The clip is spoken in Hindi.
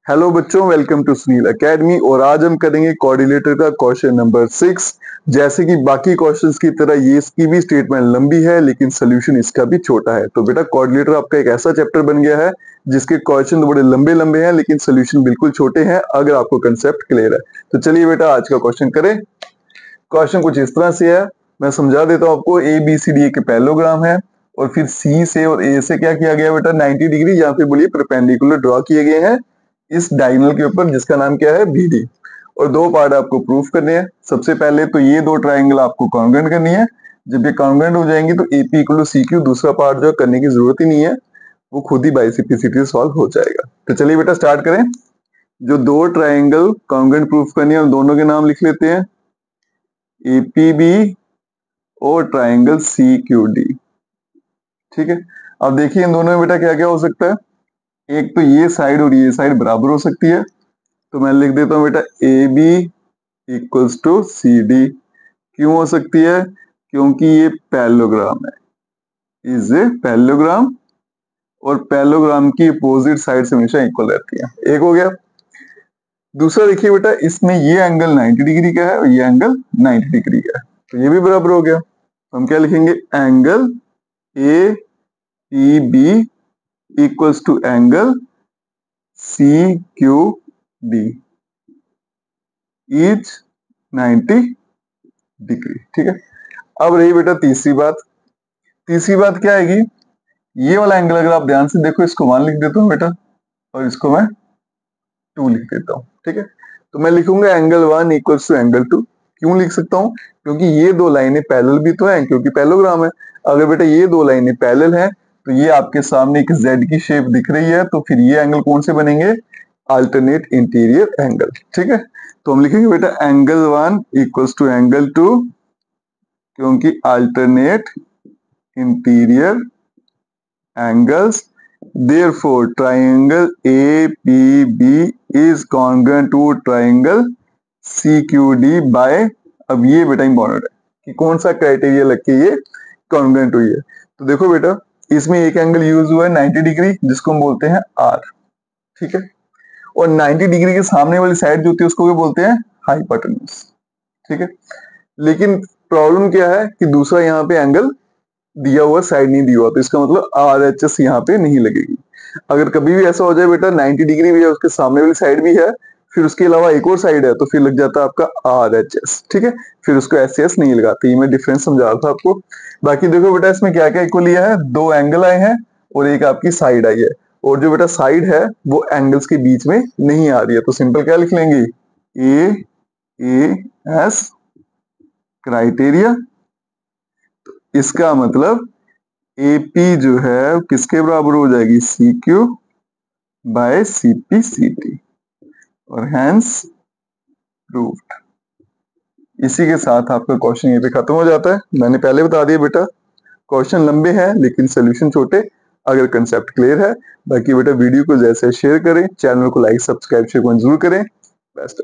हेलो बच्चों, वेलकम टू सुनील एकेडमी। और आज हम करेंगे कोऑर्डिनेटर का क्वेश्चन नंबर 6। जैसे कि बाकी क्वेश्चंस की तरह ये इसकी भी स्टेटमेंट लंबी है लेकिन सोल्यूशन इसका भी छोटा है। तो बेटा कोऑर्डिनेटर आपका एक ऐसा चैप्टर बन गया है जिसके क्वेश्चन तो बड़े लंबे लंबे हैं लेकिन सोल्यूशन बिल्कुल छोटे हैं अगर आपको कंसेप्ट क्लियर है। तो चलिए बेटा आज का क्वेश्चन करें। क्वेश्चन कुछ इस तरह से है, मैं समझा देता हूँ आपको। ए बी सी डी के पैरेललोग्राम है और फिर सी से और ए से क्या किया गया बेटा 90 डिग्री या फिर बोलिए परपेंडिकुलर ड्रॉ किए गए हैं इस डायगोनल के ऊपर जिसका नाम क्या है बी डी। और दो पार्ट आपको प्रूफ करने हैं। सबसे पहले तो ये दो ट्राइंगल आपको कॉन्ग्रुएंट करनी है। जब ये कॉन्ग्रुएंट हो जाएंगे तो AP equal to C Q, दूसरा पार्ट जो करने की जरूरत ही नहीं है, वो खुद ही बाई सिंप्लिसिटी सॉल्व हो जाएगा। तो चलिए बेटा स्टार्ट करें। जो दो ट्राइंगल कॉन्ग्रुएंट प्रूफ करनी है उन दोनों के नाम लिख लेते हैं, एपीबी और ट्राइंगल सी क्यू डी। ठीक है, अब देखिए इन दोनों में बेटा क्या क्या हो सकता है। एक तो ये साइड और ये साइड बराबर हो सकती है, तो मैं लिख देता हूं बेटा A B equals to C D. क्यों हो सकती है? क्योंकि ये पैरेललोग्राम है, इज ए पैरेललोग्राम, और पैरेललोग्राम की अपोजिट साइड हमेशा इक्वल रहती है। एक हो गया। दूसरा देखिए बेटा, इसमें ये एंगल 90 डिग्री का है और ये एंगल 90 डिग्री का है, तो ये भी बराबर हो गया। तो हम क्या लिखेंगे, angle A P B equals to angle C Q D is 90 degree. ठीक है, अब रही बेटा तीसरी बात। तीसरी बात क्या आएगी, ये वाला एंगल अगर आप ध्यान से देखो, इसको 1 लिख देता हूं बेटा और इसको मैं 2 लिख देता हूं। ठीक है, तो मैं लिखूंगा एंगल 1 इक्वल्स टू एंगल 2। क्यों लिख सकता हूं? क्योंकि ये दो लाइनें पैरेलल भी तो हैं, क्योंकि पैरेललोग्राम है। अगर बेटा ये दो लाइनें पैरेलल हैं तो ये आपके सामने एक जेड की शेप दिख रही है, तो फिर ये एंगल कौन से बनेंगे, अल्टरनेट इंटीरियर एंगल। ठीक है, तो हम लिखेंगे बेटा एंगल 1 इक्वल्स टू एंगल 2, क्योंकि alternate interior angles, therefore triangle APB is congruent to triangle CQD by, अब ये बेटा इंपॉर्टेंट है कि कौन सा क्राइटेरिया लग के ये कॉन्ग्रुएंट हुई है। तो देखो बेटा, इसमें एक एंगल यूज हुआ है 90 डिग्री जिसको हम बोलते हैं आर। ठीक है, और 90 डिग्री के सामने वाली साइड जो होती है उसको भी बोलते हैं हाइपोटेन्यूज। ठीक है, लेकिन प्रॉब्लम क्या है कि दूसरा यहाँ पे एंगल दिया हुआ साइड नहीं दिया हुआ, तो इसका मतलब आर एच एस यहाँ पे नहीं लगेगी। अगर कभी भी ऐसा हो जाए बेटा 90 डिग्री भी है, उसके सामने वाली साइड भी है, फिर उसके अलावा एक और साइड है, तो फिर लग जाता है आपका आर एच एस। ठीक है, फिर उसको एस एस नहीं लगाते। ये मैं डिफरेंस समझा रहा था आपको। बाकी देखो बेटा, इसमें क्या क्या इक्वल लिया है, दो एंगल आए हैं और एक आपकी साइड आई है, और जो बेटा साइड है वो एंगल्स के बीच में नहीं आ रही है, तो सिंपल क्या लिख लेंगे, ए एस क्राइटेरिया। इसका मतलब AP जो है किसके बराबर हो जाएगी, CQ बाय CPCT, और हैंस प्रूव्ड। इसी के साथ आपका क्वेश्चन ये पे खत्म हो जाता है। मैंने पहले बता दिया बेटा, क्वेश्चन लंबे हैं लेकिन सोल्यूशन छोटे अगर कंसेप्ट क्लियर है। बाकी बेटा वीडियो को जैसे शेयर करें, चैनल को लाइक सब्सक्राइब शेयर जरूर करें। बेस्ट।